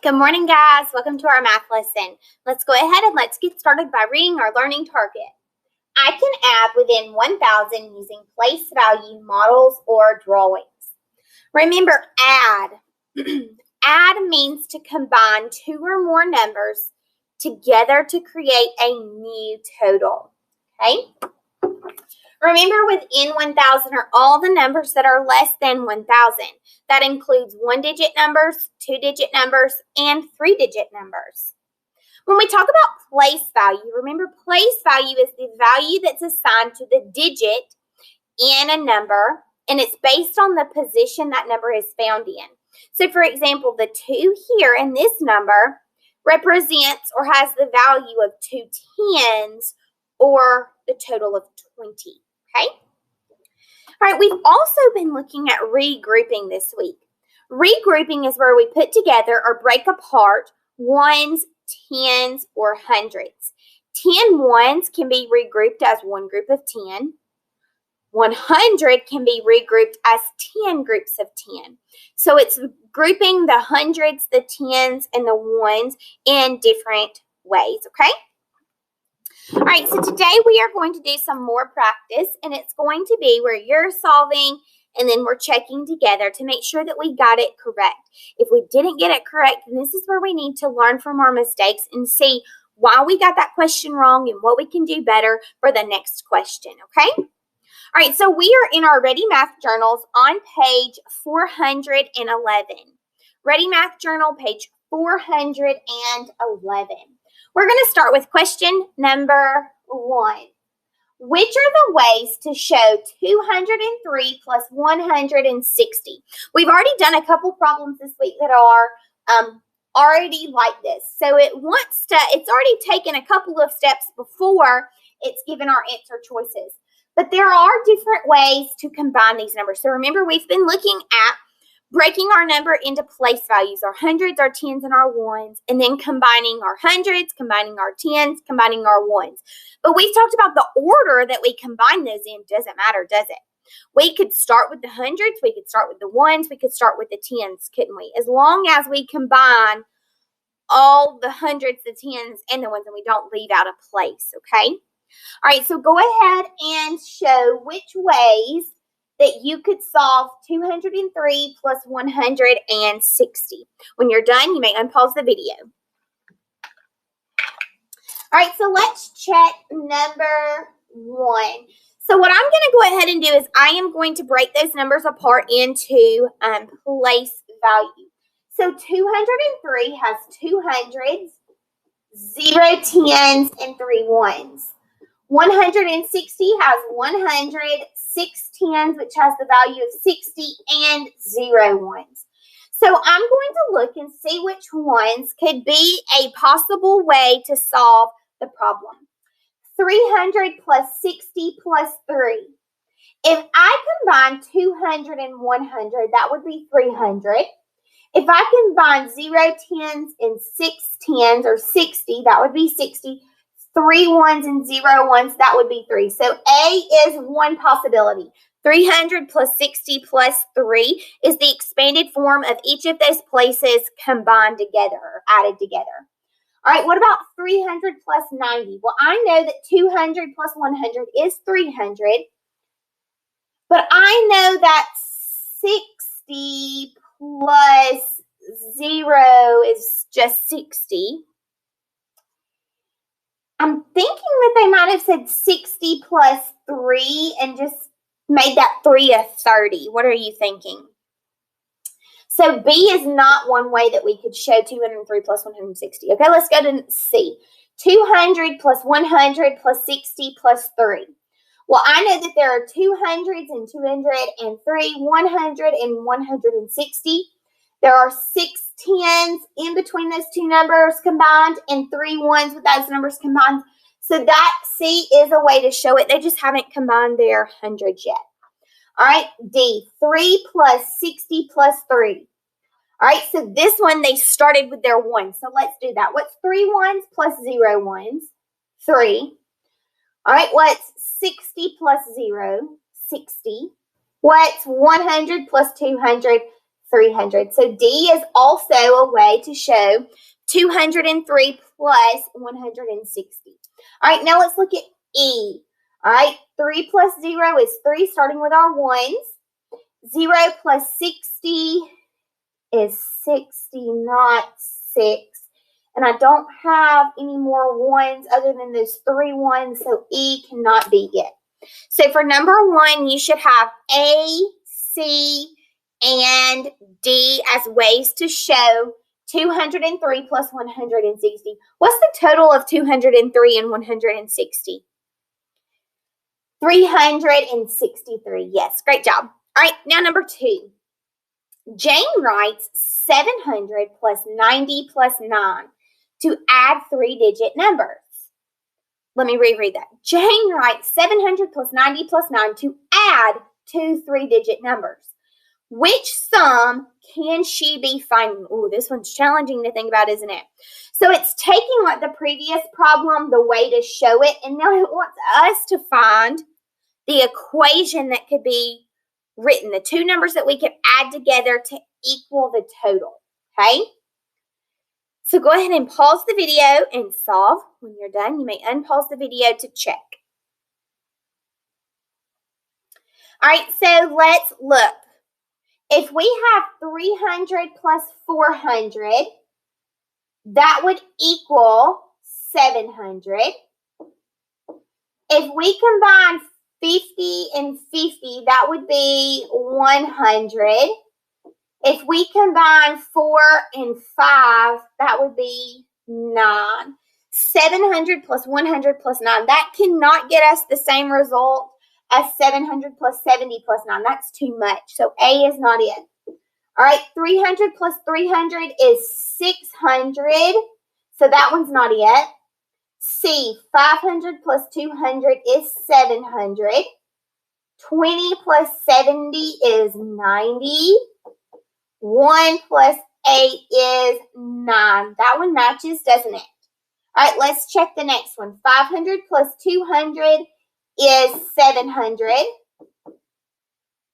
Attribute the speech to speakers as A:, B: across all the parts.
A: Good morning, guys. Welcome to our math lesson. Let's go ahead and let's get started by reading our learning target. I can add within 1,000 using place value models or drawings. Remember, add. Add means to combine two or more numbers together to create a new total. Okay? Remember, within 1,000 are all the numbers that are less than 1,000. That includes one-digit numbers, two-digit numbers, and three-digit numbers. When we talk about place value, remember place value is the value that's assigned to the digit in a number, and it's based on the position that number is found in. So, for example, the 2 here in this number represents or has the value of 2 tens or the total of 20. Okay? All right, we've also been looking at regrouping this week. Regrouping is where we put together or break apart ones, tens, or hundreds. 10 ones can be regrouped as one group of 10. 100 can be regrouped as 10 groups of 10. So it's grouping the hundreds, the tens, and the ones in different ways, okay? All right, so today we are going to do some more practice, and it's going to be where you're solving and then we're checking together to make sure that we got it correct. If we didn't get it correct, then this is where we need to learn from our mistakes and see why we got that question wrong and what we can do better for the next question, okay? All right, so we are in our Ready Math Journals on page 411. Ready Math Journal, page 411. We're going to start with question number 1. Which are the ways to show 203 plus 160? We've already done a couple problems this week that are already like this. So it's already taken a couple of steps before it's given our answer choices. But there are different ways to combine these numbers. So remember, we've been looking at breaking our number into place values, our hundreds, our tens, and our ones, and then combining our hundreds, combining our tens, combining our ones. But we've talked about the order that we combine those in. Doesn't matter, does it? We could start with the hundreds, we could start with the ones, we could start with the tens, couldn't we? As long as we combine all the hundreds, the tens, and the ones, and we don't leave out a place, okay? All right, so go ahead and show which ways that you could solve 203 plus 160. When you're done, you may unpause the video. All right, so let's check number 1. So what I'm going to go ahead and do is I am going to break those numbers apart into place value. So 203 has 2 hundreds, 0 tens, and 3 ones. 160 has 100, 6 tens, which has the value of 60, and 0 ones. So I'm going to look and see which ones could be a possible way to solve the problem. 300 plus 60 plus 3. If I combine 200 and 100, that would be 300. If I combine 0 tens and 6 tens, or 60, that would be 60. 3 ones and 0 ones, that would be 3. So A is one possibility. 300 plus 60 plus 3 is the expanded form of each of those places combined together or added together. All right, what about 300 plus 90? Well, I know that 200 plus 100 is 300, but I know that 60 plus 0 is just 60. I'm thinking that they might have said 60 plus 3 and just made that 3 a 30. What are you thinking? So B is not one way that we could show 203 plus 160. Okay, let's go to C. 200 plus 100 plus 60 plus 3. Well, I know that there are 200s and 203, 100 and 160. There are 6 tens in between those two numbers combined and 3 ones with those numbers combined. So that C is a way to show it. They just haven't combined their hundreds yet. All right, D, 3 plus 60 plus 3. All right, so this one, they started with their 1. So let's do that. What's 3 ones plus 0 ones? 3. All right, what's 60 plus 0? 60. What's 100 plus 200? 300. So D is also a way to show 203 plus 160. All right, now let's look at E. All right, 3 plus 0 is 3, starting with our ones. 0 plus 60 is 60, not 6. And I don't have any more ones other than those 3 ones, so E cannot be it. So for number 1, you should have A, C, and D as ways to show 203 plus 160. What's the total of 203 and 160? 363. Yes, great job. All right, now number 2. Jane writes 700 plus 90 plus 9 to add 3-digit numbers. Let me reread that. Jane writes 700 plus 90 plus 9 to add 2 3-digit numbers. Which sum can she be finding? Ooh, this one's challenging to think about, isn't it? So it's taking like the previous problem, the way to show it, and now it wants us to find the equation that could be written, the 2 numbers that we could add together to equal the total, okay? So go ahead and pause the video and solve. When you're done, you may unpause the video to check. All right, so let's look. If we have 300 plus 400, that would equal 700. If we combine 50 and 50, that would be 100. If we combine 4 and 5, that would be 9. 700 plus 100 plus 9. That cannot get us the same result as 700 plus 70 plus 9. That's too much. So A is not it. All right, 300 plus 300 is 600. So that one's not it. C, 500 plus 200 is 700. 20 plus 70 is 90. 1 plus 8 is 9. That one matches, doesn't it? All right, let's check the next one. 500 plus 200 is 700.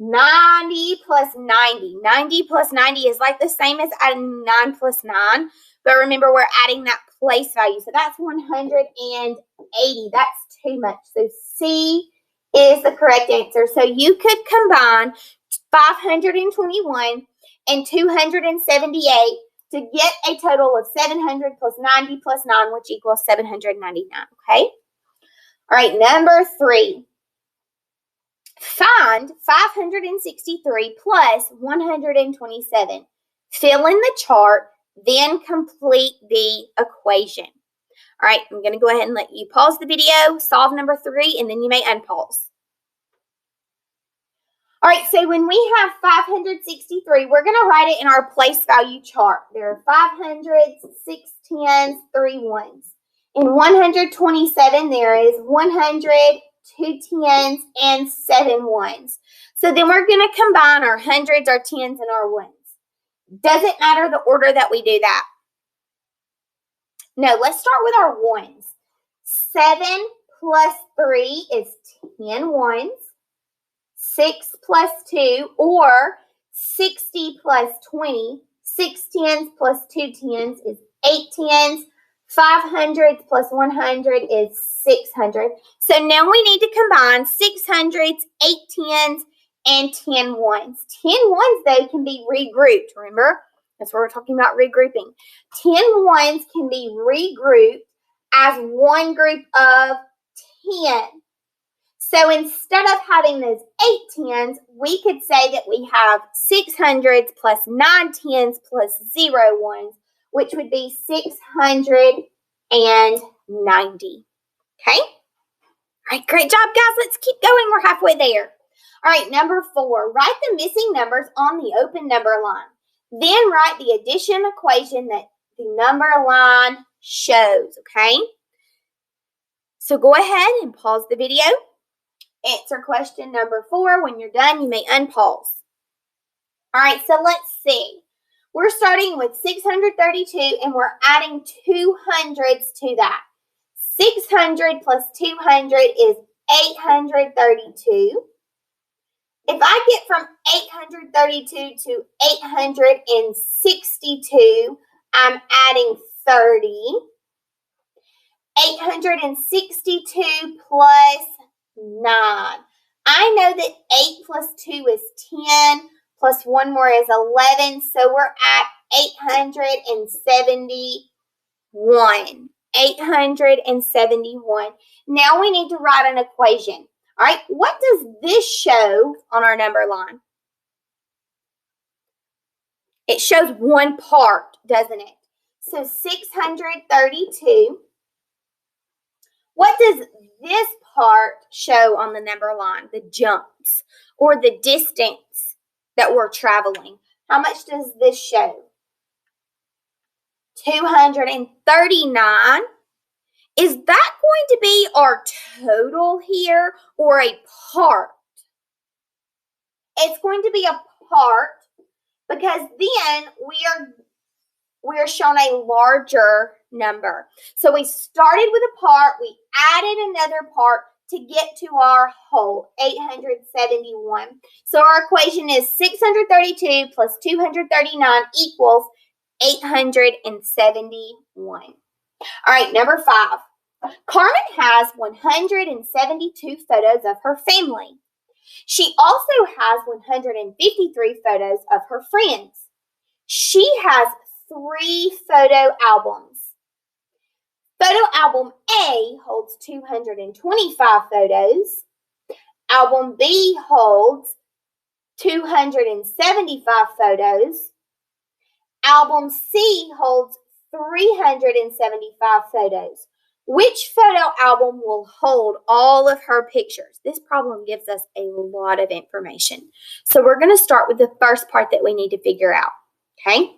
A: 90 plus 90. 90 plus 90 is like the same as adding 9 plus 9. But remember, we're adding that place value. So that's 180. That's too much. So C is the correct answer. So you could combine 521 and 278 to get a total of 700 plus 90 plus 9, which equals 799, okay? All right, number 3. Find 563 plus 127. Fill in the chart, then complete the equation. All right, I'm going to go ahead and let you pause the video, solve number 3, and then you may unpause. All right, so when we have 563, we're going to write it in our place value chart. There are 500s, 6 10s, 3 1s. In 127, there is 100, 2 10s, and 7 1s. So then we're going to combine our hundreds, our 10s, and our 1s. Doesn't matter the order that we do that. No, let's start with our 1s. 7 plus 3 is 10 1s. 6 plus 2, or 60 plus 20. 6 10s plus 2 10s is 8 10s. 500s plus 100 is 600. So now we need to combine 600s, 8 10s, and 10 1s. 10 1s, though, can be regrouped. Remember? That's what we're talking about, regrouping. 10 1s can be regrouped as one group of 10. So instead of having those 8 10s, we could say that we have 600s plus 9 10s plus 0 1s, which would be 690. Okay? All right, great job, guys. Let's keep going. We're halfway there. All right, number 4. Write the missing numbers on the open number line. Then write the addition equation that the number line shows, okay? So go ahead and pause the video. Answer question number 4. When you're done, you may unpause. All right, so let's see. We're starting with 632, and we're adding 200s to that. 600 plus 200 is 832. If I get from 832 to 862, I'm adding 30. 862 plus 9. I know that 8 plus 2 is 10, plus 1 more is 11, so we're at 871. 871. Now we need to write an equation. All right, what does this show on our number line? It shows one part, doesn't it? So 632. What does this part show on the number line? The jumps or the distance that we're traveling. How much does this show? 239. Is that going to be our total here or a part? It's going to be a part because then we are shown a larger number. So we started with a part, we added another part to get to our whole, 871. So our equation is 632 plus 239 equals 871. All right, number 5. Carmen has 172 photos of her family. She also has 153 photos of her friends. She has 3 photo albums. Photo album A holds 225 photos. Album B holds 275 photos. Album C holds 375 photos. Which photo album will hold all of her pictures? This problem gives us a lot of information. So we're going to start with the first part that we need to figure out. Okay?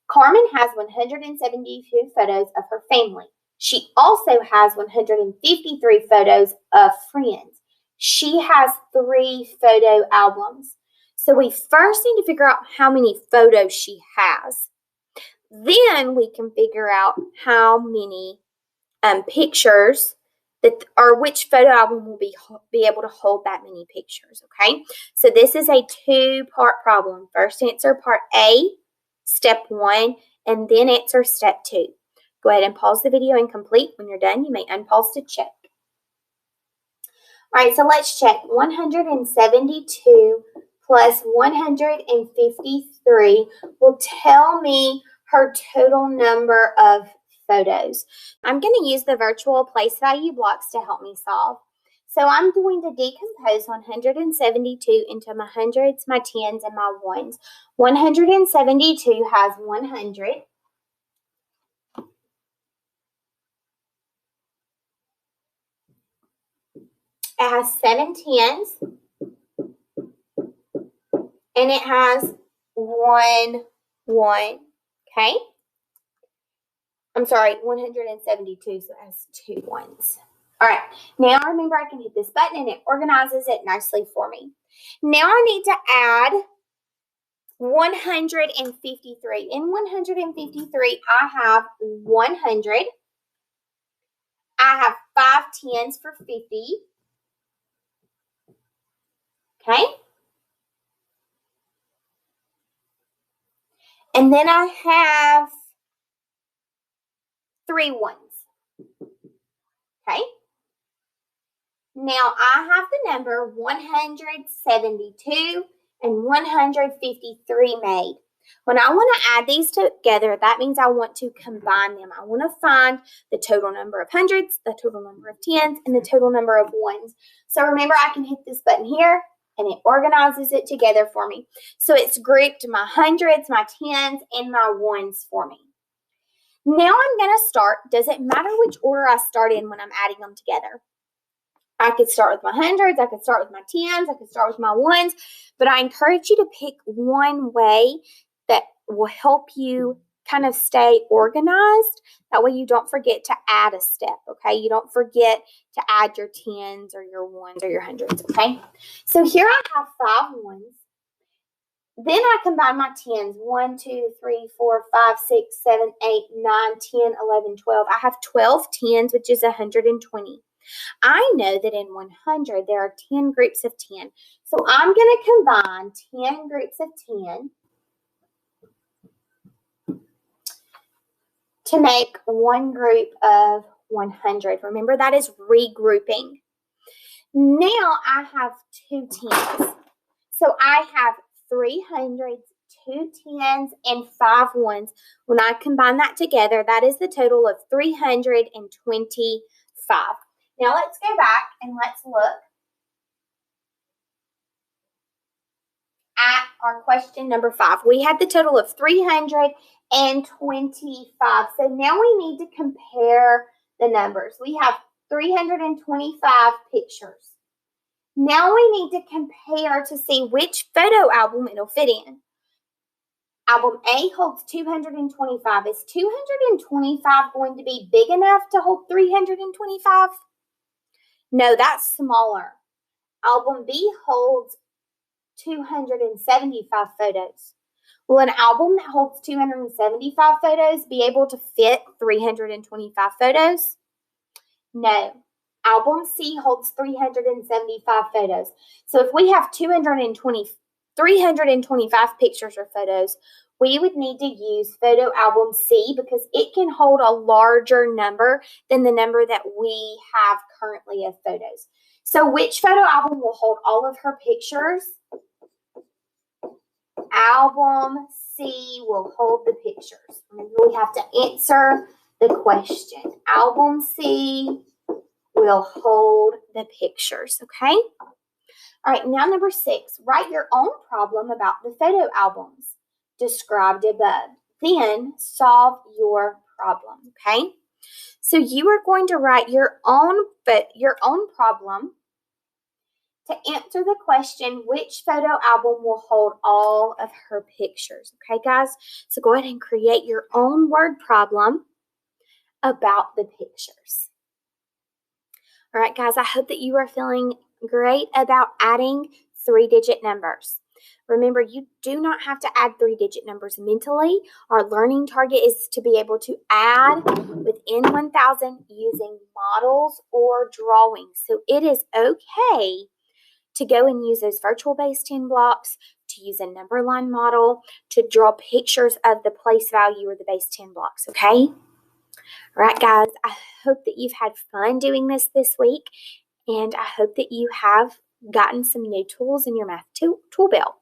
A: Carmen has 172 photos of her family. She also has 153 photos of friends. She has 3 photo albums. So we first need to figure out how many photos she has. Then we can figure out how many pictures that, or which photo album will be able to hold that many pictures, okay? So this is a 2-part problem. First answer part A, step 1, and then answer step 2. Go ahead and pause the video and complete. When you're done, you may unpause to check. All right, so let's check. 172 plus 153 will tell me her total number of photos. I'm going to use the virtual place value blocks to help me solve. So I'm going to decompose 172 into my hundreds, my tens, and my ones. 172 has 100. It has 7 tens. And it has 1 1. Okay? I'm sorry, 172, so it has 2 1s. All right, now remember I can hit this button and it organizes it nicely for me. Now I need to add 153. In 153, I have 100. I have 5 tens for 50. Okay? And then I have 3 1s. Okay? Now I have the number 172 and 153 made. When I want to add these together, that means I want to combine them. I want to find the total number of hundreds, the total number of tens, and the total number of ones. So remember, I can hit this button here, and it organizes it together for me. So it's grouped my hundreds, my tens, and my ones for me. Now I'm going to start. Does it matter which order I start in when I'm adding them together? I could start with my hundreds, I could start with my tens, I could start with my ones, but I encourage you to pick one way that will help you kind of stay organized. That way you don't forget to add a step, okay? You don't forget to add your tens or your ones or your hundreds, okay? So here I have 5 ones. Then I combine my tens. 1, 2, 3, 4, 5, 6, 7, 8, 9, 10, 11, 12. I have 12 tens, which is 120. I know that in 100 there are 10 groups of 10. So I'm going to combine 10 groups of 10 to make one group of 100. Remember, that is regrouping. Now I have two 10s. So I have 3 hundreds, 2 10s, and 5 1s. When I combine that together, that is the total of 325. Now let's go back and let's look at our question number 5. We had the total of 325. So now we need to compare the numbers. We have 325 pictures. Now we need to compare to see which photo album it'll fit in. Album A holds 225. Is 225 going to be big enough to hold 325? No, that's smaller. Album B holds 275 photos. Will an album that holds 275 photos be able to fit 325 photos? No. Album C holds 375 photos. So if we have 325 pictures or photos, we would need to use photo album C because it can hold a larger number than the number that we have currently of photos. So which photo album will hold all of her pictures? Album C will hold the pictures. Remember, we have to answer the question. Album C will hold the pictures, okay? All right, now number 6, write your own problem about the photo albums described above. Then solve your problem, okay? So you are going to write your own problem to answer the question, which photo album will hold all of her pictures, okay, guys? So go ahead and create your own word problem about the pictures. All right, guys, I hope that you are feeling great about adding 3-digit numbers. Remember, you do not have to add 3-digit numbers mentally. Our learning target is to be able to add within 1,000 using models or drawings. So it is okay to go and use those virtual base 10 blocks, to use a number line model, to draw pictures of the place value or the base 10 blocks, okay? All right, guys, I hope that you've had fun doing this week, and I hope that you have gotten some new tools in your math tool belt.